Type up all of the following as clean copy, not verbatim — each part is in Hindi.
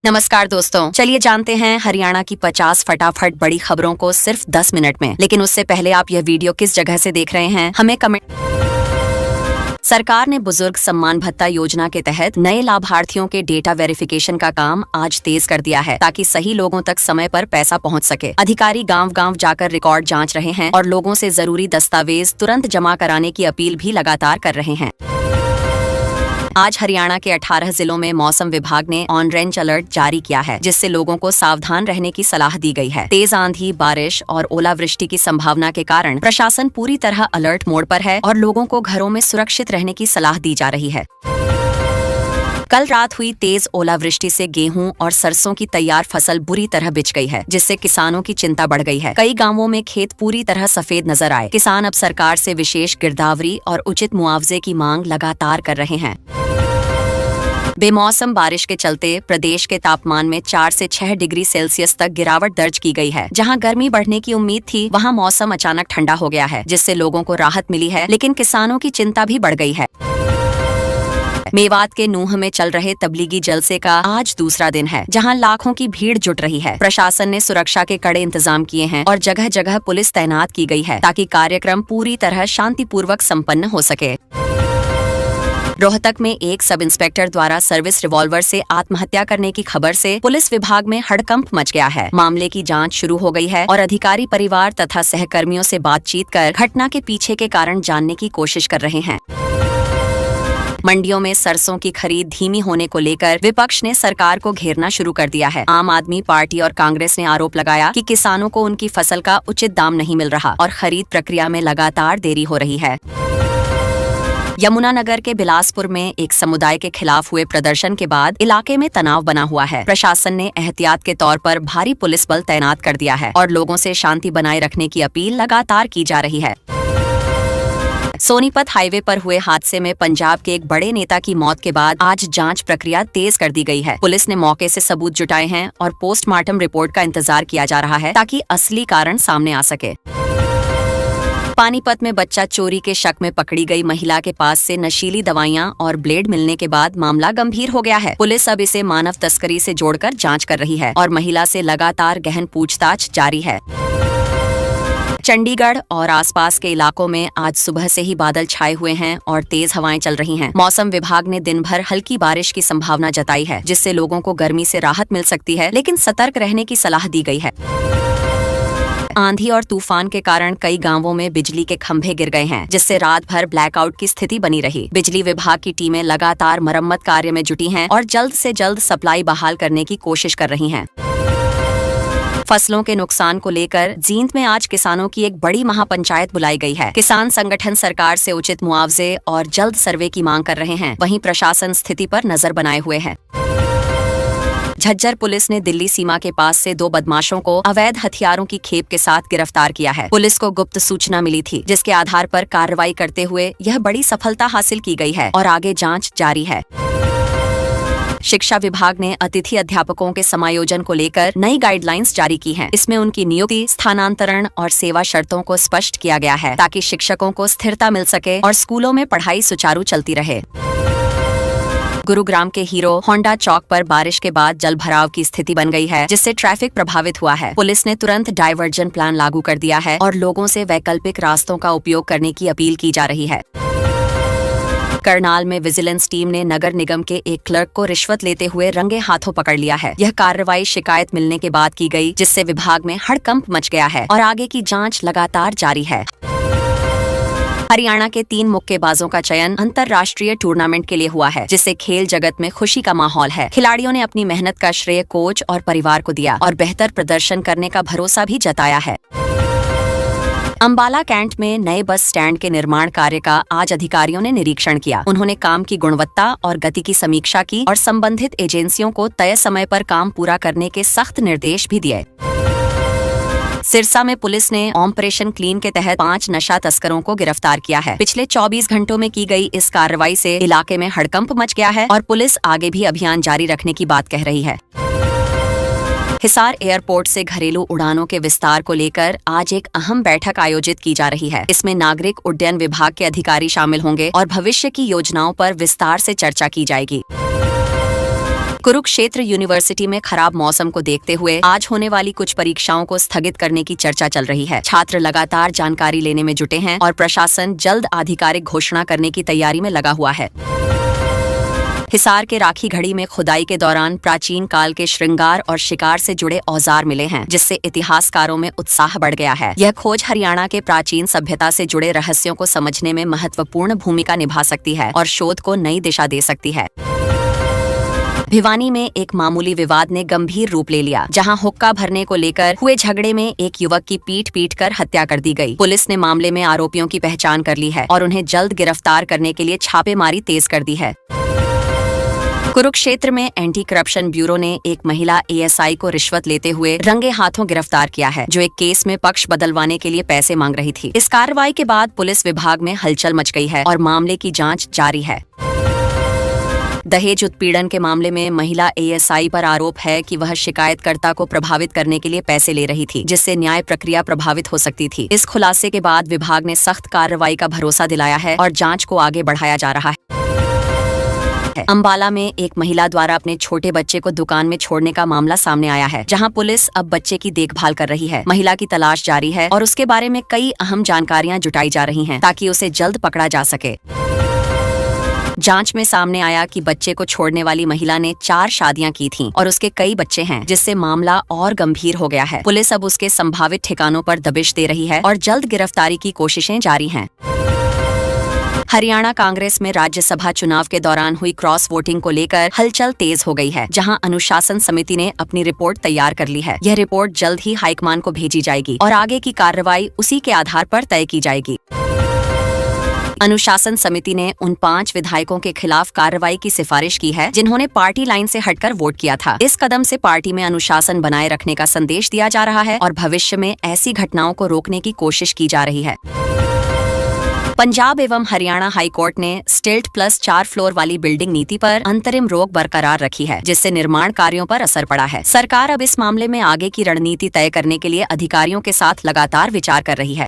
नमस्कार दोस्तों, चलिए जानते हैं हरियाणा की 50 फटाफट बड़ी खबरों को सिर्फ 10 मिनट में। लेकिन उससे पहले आप यह वीडियो किस जगह से देख रहे हैं हमें कमेंट। सरकार ने बुजुर्ग सम्मान भत्ता योजना के तहत नए लाभार्थियों के डेटा वेरिफिकेशन का काम आज तेज कर दिया है ताकि सही लोगों तक समय पर पैसा पहुंच सके। अधिकारी गांव-गांव जाकर रिकॉर्ड जांच रहे हैं और लोगों से जरूरी दस्तावेज तुरंत जमा कराने की अपील भी लगातार कर रहे हैं। आज हरियाणा के 18 जिलों में मौसम विभाग ने ऑरेंज अलर्ट जारी किया है, जिससे लोगों को सावधान रहने की सलाह दी गई है। तेज आंधी, बारिश और ओलावृष्टि की संभावना के कारण प्रशासन पूरी तरह अलर्ट मोड पर है और लोगों को घरों में सुरक्षित रहने की सलाह दी जा रही है। कल रात हुई तेज ओलावृष्टि से गेहूं और सरसों की तैयार फसल बुरी तरह बिछ गई है, जिससे किसानों की चिंता बढ़ गई है। कई गांवों में खेत पूरी तरह सफेद नजर आए। किसान अब सरकार से विशेष गिरदावरी और उचित मुआवजे की मांग लगातार कर रहे हैं। बेमौसम बारिश के चलते प्रदेश के तापमान में 4 से 6 डिग्री सेल्सियस तक गिरावट दर्ज की गई है। जहां गर्मी बढ़ने की उम्मीद थी, वहां मौसम अचानक ठंडा हो गया है, जिससे लोगों को राहत मिली है, लेकिन किसानों की चिंता भी बढ़ गई है। मेवात के नूंह में चल रहे तबलीगी जलसे का आज दूसरा दिन है, जहां लाखों की भीड़ जुट रही है। प्रशासन ने सुरक्षा के कड़े इंतजाम किए हैं और जगह जगह पुलिस तैनात की गई है ताकि कार्यक्रम पूरी तरह शांतिपूर्वक संपन्न हो सके। रोहतक में एक सब इंस्पेक्टर द्वारा सर्विस रिवॉल्वर से आत्महत्या करने की खबर से पुलिस विभाग में हड़कंप मच गया है। मामले की जांच शुरू हो गई है और अधिकारी परिवार तथा सहकर्मियों से बातचीत कर घटना के पीछे के कारण जानने की कोशिश कर रहे हैं। मंडियों में सरसों की खरीद धीमी होने को लेकर विपक्ष ने सरकार को घेरना शुरू कर दिया है। आम आदमी पार्टी और कांग्रेस ने आरोप लगाया कि किसानों को उनकी फसल का उचित दाम नहीं मिल रहा और खरीद प्रक्रिया में लगातार देरी हो रही है। यमुनानगर के बिलासपुर में एक समुदाय के खिलाफ हुए प्रदर्शन के बाद इलाके में तनाव बना हुआ है। प्रशासन ने एहतियात के तौर पर भारी पुलिस बल तैनात कर दिया है और लोगों से शांति बनाए रखने की अपील लगातार की जा रही है। सोनीपत हाईवे पर हुए हादसे में पंजाब के एक बड़े नेता की मौत के बाद आज जांच प्रक्रिया तेज कर दी गई है। पुलिस ने मौके से सबूत जुटाए हैं और पोस्टमार्टम रिपोर्ट का इंतजार किया जा रहा है ताकि असली कारण सामने आ सके। पानीपत में बच्चा चोरी के शक में पकड़ी गई महिला के पास से नशीली दवाइयां और ब्लेड मिलने के बाद मामला गंभीर हो गया है। पुलिस अब इसे मानव तस्करी से जोड़कर जांच कर रही है और महिला से लगातार गहन पूछताछ जारी है। चंडीगढ़ और आसपास के इलाकों में आज सुबह से ही बादल छाए हुए हैं और तेज हवाएं चल रही हैं। मौसम विभाग ने दिन भर हल्की बारिश की संभावना जताई है, जिससे लोगों को गर्मी से राहत मिल सकती है, लेकिन सतर्क रहने की सलाह दी गई है। आंधी और तूफान के कारण कई गांवों में बिजली के खंभे गिर गए हैं, जिससे रात भर ब्लैकआउट की स्थिति बनी रही। बिजली विभाग की टीमें लगातार मरम्मत कार्य में जुटी हैं और जल्द से जल्द सप्लाई बहाल करने की कोशिश कर रही हैं। फसलों के नुकसान को लेकर जींद में आज किसानों की एक बड़ी महापंचायत बुलाई गई है। किसान संगठन सरकार से उचित मुआवजे और जल्द सर्वे की मांग कर रहे हैं। वहीं प्रशासन स्थिति पर नजर बनाए हुए है। झज्जर पुलिस ने दिल्ली सीमा के पास से 2 बदमाशों को अवैध हथियारों की खेप के साथ गिरफ्तार किया है। पुलिस को गुप्त सूचना मिली थी, जिसके आधार पर कार्रवाई करते हुए यह बड़ी सफलता हासिल की गई है और आगे जांच जारी है। शिक्षा विभाग ने अतिथि अध्यापकों के समायोजन को लेकर नई गाइडलाइंस जारी की हैं। इसमें उनकी नियुक्ति, स्थानांतरण और सेवा शर्तों को स्पष्ट किया गया है ताकि शिक्षकों को स्थिरता मिल सके और स्कूलों में पढ़ाई सुचारू चलती रहे। गुरुग्राम के हीरो होंडा चौक पर बारिश के बाद जलभराव की स्थिति बन गई है, जिससे ट्रैफिक प्रभावित हुआ है। पुलिस ने तुरंत डायवर्जन प्लान लागू कर दिया है और लोगों से वैकल्पिक रास्तों का उपयोग करने की अपील की जा रही है। करनाल में विजिलेंस टीम ने नगर निगम के एक क्लर्क को रिश्वत लेते हुए रंगे हाथों पकड़ लिया है। यह कार्रवाई शिकायत मिलने के बाद की गई, जिससे विभाग में हड़कंप मच गया है और आगे की जांच लगातार जारी है। हरियाणा के 3 मुक्केबाजों का चयन अंतर्राष्ट्रीय टूर्नामेंट के लिए हुआ है, जिससे खेल जगत में खुशी का माहौल है। खिलाड़ियों ने अपनी मेहनत का श्रेय कोच और परिवार को दिया और बेहतर प्रदर्शन करने का भरोसा भी जताया है। अंबाला कैंट में नए बस स्टैंड के निर्माण कार्य का आज अधिकारियों ने निरीक्षण किया। उन्होंने काम की गुणवत्ता और गति की समीक्षा की और संबंधित एजेंसियों को तय समय पर काम पूरा करने के सख्त निर्देश भी दिए। सिरसा में पुलिस ने ऑपरेशन क्लीन के तहत 5 नशा तस्करों को गिरफ्तार किया है। पिछले 24 घंटों में की गई इस कार्रवाई से इलाके में हड़कंप मच गया है और पुलिस आगे भी अभियान जारी रखने की बात कह रही है। हिसार एयरपोर्ट से घरेलू उड़ानों के विस्तार को लेकर आज एक अहम बैठक आयोजित की जा रही है। इसमें नागरिक उड्डयन विभाग के अधिकारी शामिल होंगे और भविष्य की योजनाओं पर विस्तार से चर्चा की जाएगी। कुरुक्षेत्र यूनिवर्सिटी में खराब मौसम को देखते हुए आज होने वाली कुछ परीक्षाओं को स्थगित करने की चर्चा चल रही है। छात्र लगातार जानकारी लेने में जुटे हैं और प्रशासन जल्द आधिकारिक घोषणा करने की तैयारी में लगा हुआ है। हिसार के राखी घड़ी में खुदाई के दौरान प्राचीन काल के श्रृंगार और शिकार से जुड़े औजार मिले हैं, जिससे इतिहासकारों में उत्साह बढ़ गया है। यह खोज हरियाणा के प्राचीन सभ्यता से जुड़े रहस्यों को समझने में महत्वपूर्ण भूमिका निभा सकती है और शोध को नई दिशा दे सकती है। भिवानी में एक मामूली विवाद ने गंभीर रूप ले लिया, जहां हुक्का भरने को लेकर हुए झगड़े में एक युवक की पीट कर हत्या कर दी गई। पुलिस ने मामले में आरोपियों की पहचान कर ली है और उन्हें जल्द गिरफ्तार करने के लिए छापेमारी तेज कर दी है। कुरुक्षेत्र में एंटी करप्शन ब्यूरो ने एक महिला एएसआई को रिश्वत लेते हुए रंगे हाथों गिरफ्तार किया है, जो एक केस में पक्ष बदलवाने के लिए पैसे मांग रही थी। इस कार्रवाई के बाद पुलिस विभाग में हलचल मच गई है और मामले की जांच जारी है। दहेज उत्पीड़न के मामले में महिला एएसआई पर आरोप है कि वह शिकायतकर्ता को प्रभावित करने के लिए पैसे ले रही थी, जिससे न्याय प्रक्रिया प्रभावित हो सकती थी। इस खुलासे के बाद विभाग ने सख्त कार्रवाई का भरोसा दिलाया है और जांच को आगे बढ़ाया जा रहा है। अंबाला में एक महिला द्वारा अपने छोटे बच्चे को दुकान में छोड़ने का मामला सामने आया है, जहां पुलिस अब बच्चे की देखभाल कर रही है। महिला की तलाश जारी है और उसके बारे में कई अहम जानकारियां जुटाई जा रही हैं, ताकि उसे जल्द पकड़ा जा सके। जांच में सामने आया कि बच्चे को छोड़ने वाली महिला ने 4 शादियां की थीं और उसके कई बच्चे हैं, जिससे मामला और गंभीर हो गया है। पुलिस अब उसके संभावित ठिकानों पर दबिश दे रही है और जल्द गिरफ्तारी की कोशिशें जारी हैं। हरियाणा कांग्रेस में राज्यसभा चुनाव के दौरान हुई क्रॉस वोटिंग को लेकर हलचल तेज हो गई है, जहां अनुशासन समिति ने अपनी रिपोर्ट तैयार कर ली है। यह रिपोर्ट जल्द ही हाईकमान को भेजी जाएगी और आगे की कार्रवाई उसी के आधार पर तय की जाएगी। अनुशासन समिति ने उन 5 विधायकों के खिलाफ कार्रवाई की सिफारिश की है, जिन्होंने पार्टी लाइन से हटकर वोट किया था। इस कदम से पार्टी में अनुशासन बनाए रखने का संदेश दिया जा रहा है और भविष्य में ऐसी घटनाओं को रोकने की कोशिश की जा रही है। पंजाब एवं हरियाणा हाई कोर्ट ने स्टिल्ट प्लस 4 फ्लोर वाली बिल्डिंग नीति पर अंतरिम रोक बरकरार रखी है, जिससे निर्माण कार्यों पर असर पड़ा है। सरकार अब इस मामले में आगे की रणनीति तय करने के लिए अधिकारियों के साथ लगातार विचार कर रही है।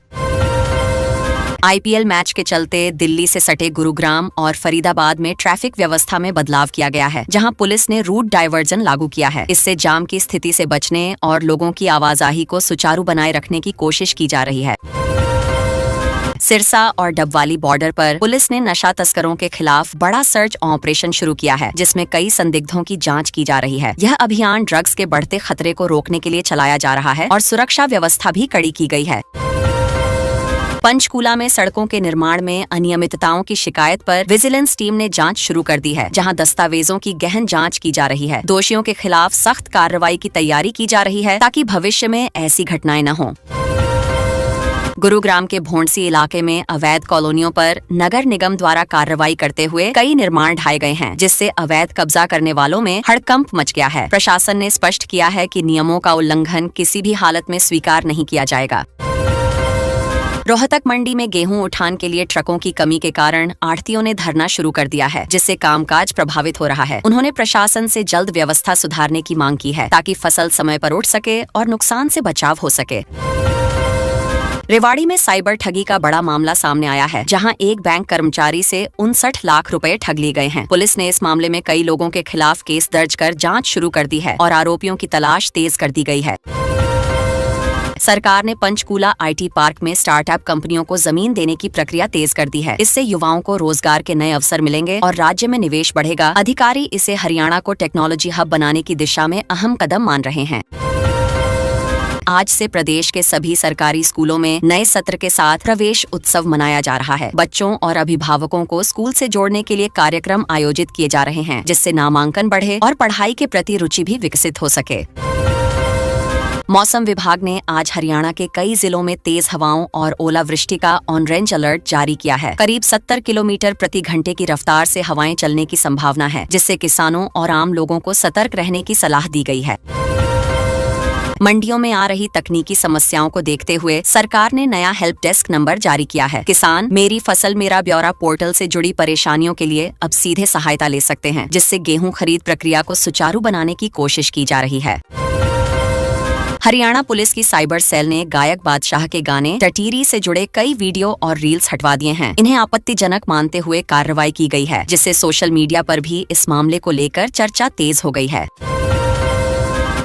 आईपीएल मैच के चलते दिल्ली से सटे गुरुग्राम और फरीदाबाद में ट्रैफिक व्यवस्था में बदलाव किया गया है, जहां पुलिस ने रूट डायवर्जन लागू किया है। इससे जाम की स्थिति से बचने और लोगों की आवाजाही को सुचारू बनाए रखने की कोशिश की जा रही है। सिरसा और डबवाली बॉर्डर पर पुलिस ने नशा तस्करों के खिलाफ बड़ा सर्च ऑपरेशन शुरू किया है, जिसमें कई संदिग्धों की जांच की जा रही है। यह अभियान ड्रग्स के बढ़ते खतरे को रोकने के लिए चलाया जा रहा है और सुरक्षा व्यवस्था भी कड़ी की गई है। पंचकूला में सड़कों के निर्माण में अनियमितताओं की शिकायत पर विजिलेंस टीम ने जांच शुरू कर दी है, जहां दस्तावेजों की गहन जांच की जा रही है। दोषियों के खिलाफ सख्त कार्रवाई की तैयारी की जा रही है, ताकि भविष्य में ऐसी घटनाएं न हों। गुरुग्राम के भोंडसी इलाके में अवैध कॉलोनियों पर नगर निगम द्वारा कार्रवाई करते हुए कई निर्माण ढाए गए हैं, जिससे अवैध कब्जा करने वालों में हड़कंप मच गया है। प्रशासन ने स्पष्ट किया है कि नियमों का उल्लंघन किसी भी हालत में स्वीकार नहीं किया जाएगा। रोहतक मंडी में गेहूं उठान के लिए ट्रकों की कमी के कारण आढ़तियों ने धरना शुरू कर दिया है, जिससे कामकाज प्रभावित हो रहा है। उन्होंने प्रशासन से जल्द व्यवस्था सुधारने की मांग की है, ताकि फसल समय पर उठ सके और नुकसान से बचाव हो सके। रेवाड़ी में साइबर ठगी का बड़ा मामला सामने आया है, जहां एक बैंक कर्मचारी से 59 लाख रुपए ठग लिए गए हैं। पुलिस ने इस मामले में कई लोगों के खिलाफ केस दर्ज कर जांच शुरू कर दी है और आरोपियों की तलाश तेज कर दी गई है। सरकार ने पंचकूला आईटी पार्क में स्टार्टअप कंपनियों को जमीन देने की प्रक्रिया तेज कर दी है। इससे युवाओं को रोजगार के नए अवसर मिलेंगे और राज्य में निवेश बढ़ेगा। अधिकारी इसे हरियाणा को टेक्नोलॉजी हब बनाने की दिशा में अहम कदम मान रहे हैं। आज से प्रदेश के सभी सरकारी स्कूलों में नए सत्र के साथ प्रवेश उत्सव मनाया जा रहा है। बच्चों और अभिभावकों को स्कूल से जोड़ने के लिए कार्यक्रम आयोजित किए जा रहे हैं, जिससे नामांकन बढ़े और पढ़ाई के प्रति रुचि भी विकसित हो सके। मौसम विभाग ने आज हरियाणा के कई जिलों में तेज हवाओं और ओलावृष्टि का ऑरेंज अलर्ट जारी किया है। करीब 70 किलोमीटर प्रति घंटे की रफ्तार से हवाएं चलने की संभावना है, जिससे किसानों और आम लोगों को सतर्क रहने की सलाह दी गई है। मंडियों में आ रही तकनीकी समस्याओं को देखते हुए सरकार ने नया हेल्प डेस्क नंबर जारी किया है। किसान मेरी फसल मेरा ब्यौरा पोर्टल से जुड़ी परेशानियों के लिए अब सीधे सहायता ले सकते हैं, जिससे गेहूं खरीद प्रक्रिया को सुचारू बनाने की कोशिश की जा रही है। हरियाणा पुलिस की साइबर सेल ने गायक बादशाह के गाने टटीरी से जुड़े कई वीडियो और रील्स हटवा दिए हैं। इन्हें आपत्तिजनक मानते हुए कार्रवाई की गई है, जिससे सोशल मीडिया पर भी इस मामले को लेकर चर्चा तेज हो गई है।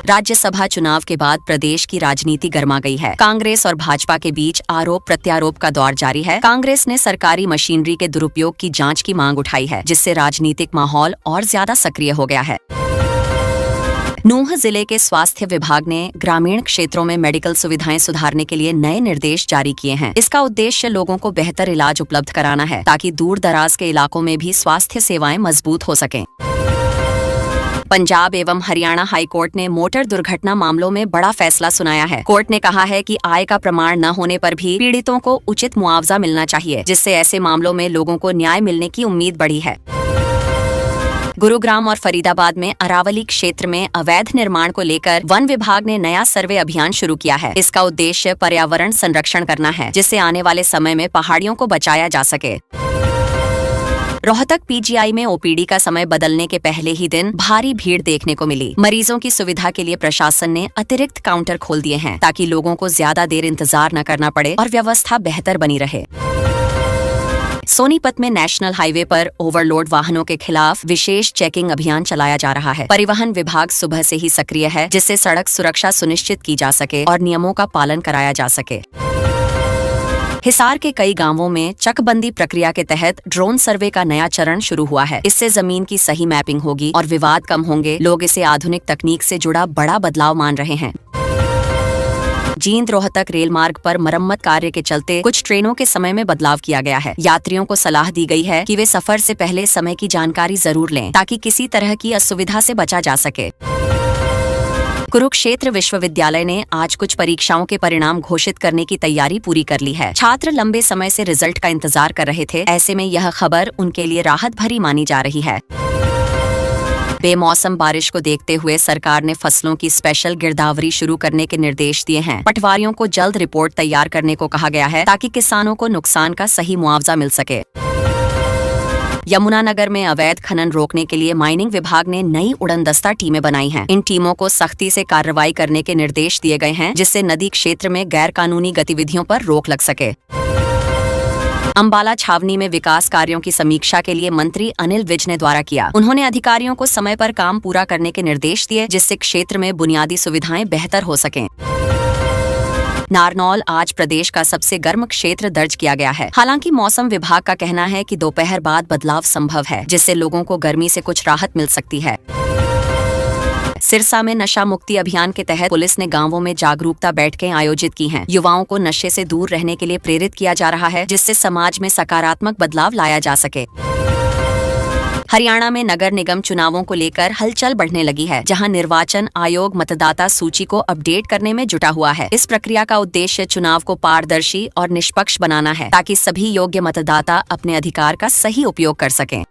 राज्यसभा चुनाव के बाद प्रदेश की राजनीति गर्मा गई है। कांग्रेस और भाजपा के बीच आरोप प्रत्यारोप का दौर जारी है। कांग्रेस ने सरकारी मशीनरी के दुरुपयोग की जांच की मांग उठाई है, जिससे राजनीतिक माहौल और ज्यादा सक्रिय हो गया है। नूंह जिले के स्वास्थ्य विभाग ने ग्रामीण क्षेत्रों में मेडिकल सुविधाएं सुधारने के लिए नए निर्देश जारी किए हैं। इसका उद्देश्य लोगों को बेहतर इलाज उपलब्ध कराना है, ताकि दूर दराज के इलाकों में भी स्वास्थ्य सेवाएं मजबूत हो सकें। पंजाब एवं हरियाणा हाई कोर्ट ने मोटर दुर्घटना मामलों में बड़ा फैसला सुनाया है। कोर्ट ने कहा है कि आय का प्रमाण न होने पर भी पीड़ितों को उचित मुआवजा मिलना चाहिए, जिससे ऐसे मामलों में लोगों को न्याय मिलने की उम्मीद बढ़ी है। गुरुग्राम और फरीदाबाद में अरावली क्षेत्र में अवैध निर्माण को लेकर वन विभाग ने नया सर्वे अभियान शुरू किया है। इसका उद्देश्य पर्यावरण संरक्षण करना है, जिससे आने वाले समय में पहाड़ियों को बचाया जा सके। रोहतक पीजीआई में ओपीडी का समय बदलने के पहले ही दिन भारी भीड़ देखने को मिली। मरीजों की सुविधा के लिए प्रशासन ने अतिरिक्त काउंटर खोल दिए हैं, ताकि लोगों को ज्यादा देर इंतजार न करना पड़े और व्यवस्था बेहतर बनी रहे। सोनीपत में नेशनल हाईवे पर ओवरलोड वाहनों के खिलाफ विशेष चेकिंग अभियान चलाया जा रहा है। परिवहन विभाग सुबह से ही सक्रिय है, जिससे सड़क सुरक्षा सुनिश्चित की जा सके और नियमों का पालन कराया जा सके। हिसार के कई गांवों में चकबंदी प्रक्रिया के तहत ड्रोन सर्वे का नया चरण शुरू हुआ है। इससे जमीन की सही मैपिंग होगी और विवाद कम होंगे। लोग इसे आधुनिक तकनीक से जुड़ा बड़ा बदलाव मान रहे हैं। जींद रोहतक रेल मार्ग पर मरम्मत कार्य के चलते कुछ ट्रेनों के समय में बदलाव किया गया है। यात्रियों को सलाह दी गई है कि वे सफर से पहले समय की जानकारी जरूर लें, ताकि किसी तरह की असुविधा से बचा जा सके। कुरुक्षेत्र विश्वविद्यालय ने आज कुछ परीक्षाओं के परिणाम घोषित करने की तैयारी पूरी कर ली है। छात्र लंबे समय से रिजल्ट का इंतजार कर रहे थे। ऐसे में यह खबर उनके लिए राहत भरी मानी जा रही है। बेमौसम बारिश को देखते हुए सरकार ने फसलों की स्पेशल गिरदावरी शुरू करने के निर्देश दिए हैं। पटवारियों को जल्द रिपोर्ट तैयार करने को कहा गया है, ताकि किसानों को नुकसान का सही मुआवजा मिल सके। यमुनानगर में अवैध खनन रोकने के लिए माइनिंग विभाग ने नई उड़नदस्ता टीमें बनाई हैं। इन टीमों को सख्ती से कार्रवाई करने के निर्देश दिए गए हैं, जिससे नदी क्षेत्र में गैर कानूनी गतिविधियों पर रोक लग सके। अंबाला छावनी में विकास कार्यों की समीक्षा के लिए मंत्री अनिल विज ने द्वारा किया। उन्होंने अधिकारियों को समय पर काम पूरा करने के निर्देश दिए, जिससे क्षेत्र में बुनियादी सुविधाएं बेहतर हो सकें। नारनौल आज प्रदेश का सबसे गर्म क्षेत्र दर्ज किया गया है। हालांकि मौसम विभाग का कहना है कि दोपहर बाद बदलाव संभव है, जिससे लोगों को गर्मी से कुछ राहत मिल सकती है। सिरसा में नशा मुक्ति अभियान के तहत पुलिस ने गांवों में जागरूकता बैठकें आयोजित की हैं। युवाओं को नशे से दूर रहने के लिए प्रेरित किया जा रहा है, जिससे समाज में सकारात्मक बदलाव लाया जा सके। हरियाणा में नगर निगम चुनावों को लेकर हलचल बढ़ने लगी है, जहां निर्वाचन आयोग मतदाता सूची को अपडेट करने में जुटा हुआ है। इस प्रक्रिया का उद्देश्य चुनाव को पारदर्शी और निष्पक्ष बनाना है, ताकि सभी योग्य मतदाता अपने अधिकार का सही उपयोग कर सकें।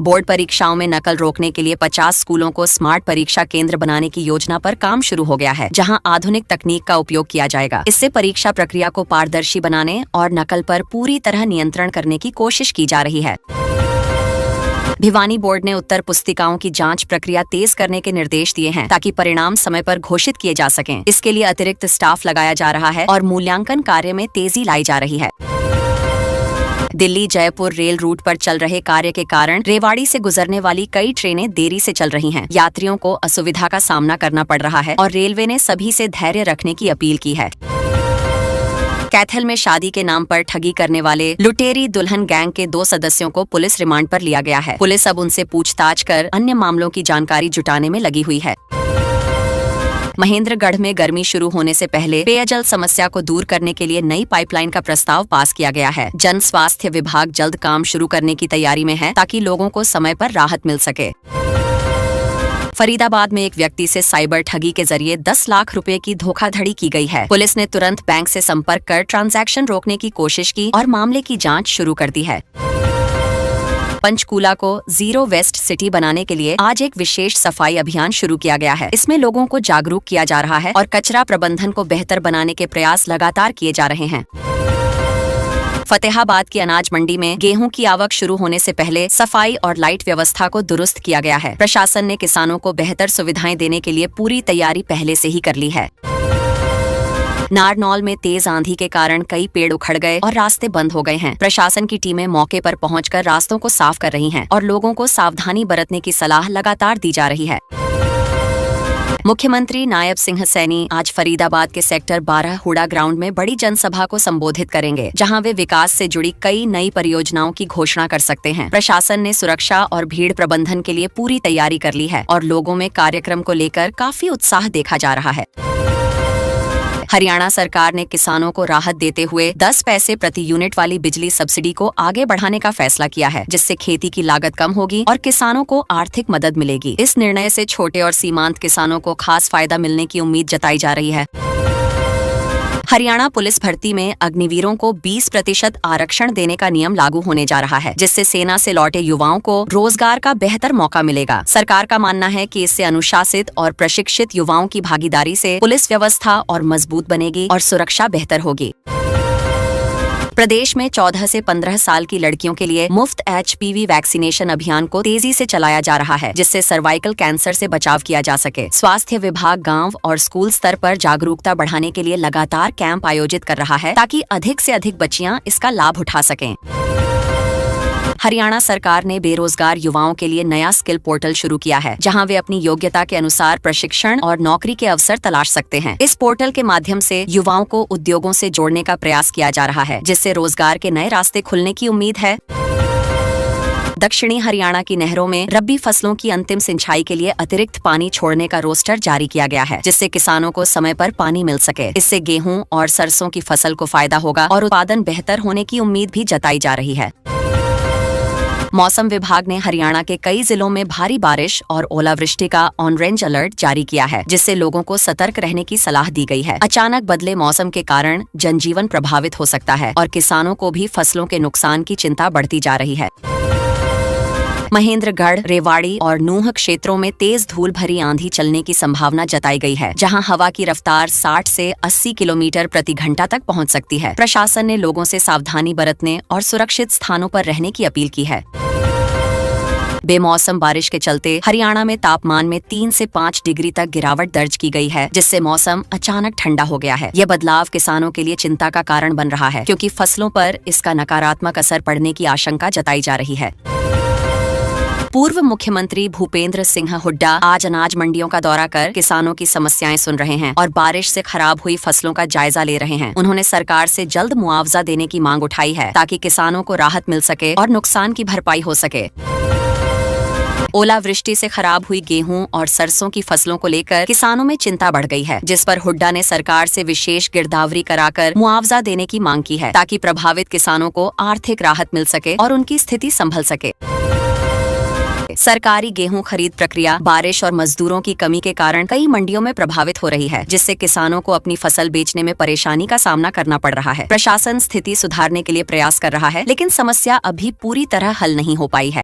बोर्ड परीक्षाओं में नकल रोकने के लिए 50 स्कूलों को स्मार्ट परीक्षा केंद्र बनाने की योजना पर काम शुरू हो गया है, जहां आधुनिक तकनीक का उपयोग किया जाएगा। इससे परीक्षा प्रक्रिया को पारदर्शी बनाने और नकल पर पूरी तरह नियंत्रण करने की कोशिश की जा रही है। भिवानी बोर्ड ने उत्तर पुस्तिकाओं की जांच प्रक्रिया तेज करने के निर्देश दिए हैं, ताकि परिणाम समय पर घोषित किए जा सकें। इसके लिए अतिरिक्त स्टाफ लगाया जा रहा है और मूल्यांकन कार्य में तेजी लाई जा रही है। दिल्ली जयपुर रेल रूट पर चल रहे कार्य के कारण रेवाड़ी से गुजरने वाली कई ट्रेनें देरी से चल रही हैं। यात्रियों को असुविधा का सामना करना पड़ रहा है और रेलवे ने सभी से धैर्य रखने की अपील की है। कैथल में शादी के नाम पर ठगी करने वाले लुटेरी दुल्हन गैंग के 2 सदस्यों को पुलिस रिमांड पर लिया गया है। पुलिस अब उनसे पूछताछ कर अन्य मामलों की जानकारी जुटाने में लगी हुई है। महेंद्रगढ़ में गर्मी शुरू होने से पहले पेयजल समस्या को दूर करने के लिए नई पाइपलाइन का प्रस्ताव पास किया गया है। जन स्वास्थ्य विभाग जल्द काम शुरू करने की तैयारी में है, ताकि लोगों को समय पर राहत मिल सके। फरीदाबाद में एक व्यक्ति से साइबर ठगी के जरिए 10 लाख रुपए की धोखाधड़ी की गई है। पुलिस ने तुरंत बैंक से संपर्क कर ट्रांजैक्शन रोकने की कोशिश की और मामले की जांच शुरू कर दी है। पंचकूला को जीरो वेस्ट सिटी बनाने के लिए आज एक विशेष सफाई अभियान शुरू किया गया है। इसमें लोगों को जागरूक किया जा रहा है और कचरा प्रबंधन को बेहतर बनाने के प्रयास लगातार किए जा रहे हैं। फतेहाबाद की अनाज मंडी में गेहूं की आवक शुरू होने से पहले सफाई और लाइट व्यवस्था को दुरुस्त किया गया है। प्रशासन ने किसानों को बेहतर सुविधाएं देने के लिए पूरी तैयारी पहले से ही कर ली है। नारनौल में तेज आंधी के कारण कई पेड़ उखड़ गए और रास्ते बंद हो गए हैं। प्रशासन की टीमें मौके पर पहुंचकर रास्तों को साफ कर रही हैं और लोगों को सावधानी बरतने की सलाह लगातार दी जा रही है। मुख्यमंत्री नायब सिंह सैनी आज फरीदाबाद के सेक्टर 12 हुडा ग्राउंड में बड़ी जनसभा को संबोधित करेंगे, जहां वे विकास से जुड़ी कई नई परियोजनाओं की घोषणा कर सकते हैं। प्रशासन ने सुरक्षा और भीड़ प्रबंधन के लिए पूरी तैयारी कर ली है और लोगों में कार्यक्रम को लेकर काफी उत्साह देखा जा रहा है। हरियाणा सरकार ने किसानों को राहत देते हुए 10 पैसे प्रति यूनिट वाली बिजली सब्सिडी को आगे बढ़ाने का फैसला किया है, जिससे खेती की लागत कम होगी और किसानों को आर्थिक मदद मिलेगी। इस निर्णय से छोटे और सीमांत किसानों को खास फायदा मिलने की उम्मीद जताई जा रही है। हरियाणा पुलिस भर्ती में अग्निवीरों को 20% आरक्षण देने का नियम लागू होने जा रहा है, जिससे सेना से लौटे युवाओं को रोजगार का बेहतर मौका मिलेगा। सरकार का मानना है कि इससे अनुशासित और प्रशिक्षित युवाओं की भागीदारी से पुलिस व्यवस्था और मजबूत बनेगी और सुरक्षा बेहतर होगी। प्रदेश में 14 से 15 साल की लड़कियों के लिए मुफ्त HPV वैक्सीनेशन अभियान को तेजी से चलाया जा रहा है, जिससे सर्वाइकल कैंसर से बचाव किया जा सके। स्वास्थ्य विभाग गांव और स्कूल स्तर पर जागरूकता बढ़ाने के लिए लगातार कैंप आयोजित कर रहा है, ताकि अधिक से अधिक बच्चियां इसका लाभ उठा सकें। हरियाणा सरकार ने बेरोजगार युवाओं के लिए नया स्किल पोर्टल शुरू किया है, जहां वे अपनी योग्यता के अनुसार प्रशिक्षण और नौकरी के अवसर तलाश सकते हैं। इस पोर्टल के माध्यम से युवाओं को उद्योगों से जोड़ने का प्रयास किया जा रहा है, जिससे रोजगार के नए रास्ते खुलने की उम्मीद है। दक्षिणी हरियाणा की नहरों में रबी फसलों की अंतिम सिंचाई के लिए अतिरिक्त पानी छोड़ने का रोस्टर जारी किया गया है, जिससे किसानों को समय पर पानी मिल सके। इससे गेहूं और सरसों की फसल को फायदा होगा और उत्पादन बेहतर होने की उम्मीद भी जताई जा रही है। मौसम विभाग ने हरियाणा के कई जिलों में भारी बारिश और ओलावृष्टि का ऑरेंज अलर्ट जारी किया है, जिससे लोगों को सतर्क रहने की सलाह दी गई है। अचानक बदले मौसम के कारण जनजीवन प्रभावित हो सकता है और किसानों को भी फसलों के नुकसान की चिंता बढ़ती जा रही है। महेंद्रगढ़, रेवाड़ी और नूह क्षेत्रों में तेज धूल भरी आंधी चलने की संभावना जताई गई है, जहां हवा की रफ्तार 60 से 80 किलोमीटर प्रति घंटा तक पहुंच सकती है। प्रशासन ने लोगों से सावधानी बरतने और सुरक्षित स्थानों पर रहने की अपील की है। बेमौसम बारिश के चलते हरियाणा में तापमान में 3 से 5 डिग्री तक गिरावट दर्ज की गई है, जिससे मौसम अचानक ठंडा हो गया है। यह बदलाव किसानों के लिए चिंता का कारण बन रहा है, क्योंकि फसलों पर इसका नकारात्मक असर पड़ने की आशंका जताई जा रही है। पूर्व मुख्यमंत्री भूपेंद्र सिंह हुड्डा आज अनाज मंडियों का दौरा कर किसानों की समस्याएं सुन रहे हैं और बारिश से खराब हुई फसलों का जायजा ले रहे हैं। उन्होंने सरकार से जल्द मुआवजा देने की मांग उठाई है, ताकि किसानों को राहत मिल सके और नुकसान की भरपाई हो सके। ओलावृष्टि से खराब हुई गेहूं और सरसों की फसलों को लेकर किसानों में चिंता बढ़ गई है, जिस पर हुड्डा ने सरकार से विशेष गिरदावरी कराकर मुआवजा देने की मांग की है, ताकि प्रभावित किसानों को आर्थिक राहत मिल सके और उनकी स्थिति संभल सके। सरकारी गेहूं खरीद प्रक्रिया बारिश और मजदूरों की कमी के कारण कई मंडियों में प्रभावित हो रही है, जिससे किसानों को अपनी फसल बेचने में परेशानी का सामना करना पड़ रहा है। प्रशासन स्थिति सुधारने के लिए प्रयास कर रहा है, लेकिन समस्या अभी पूरी तरह हल नहीं हो पाई है।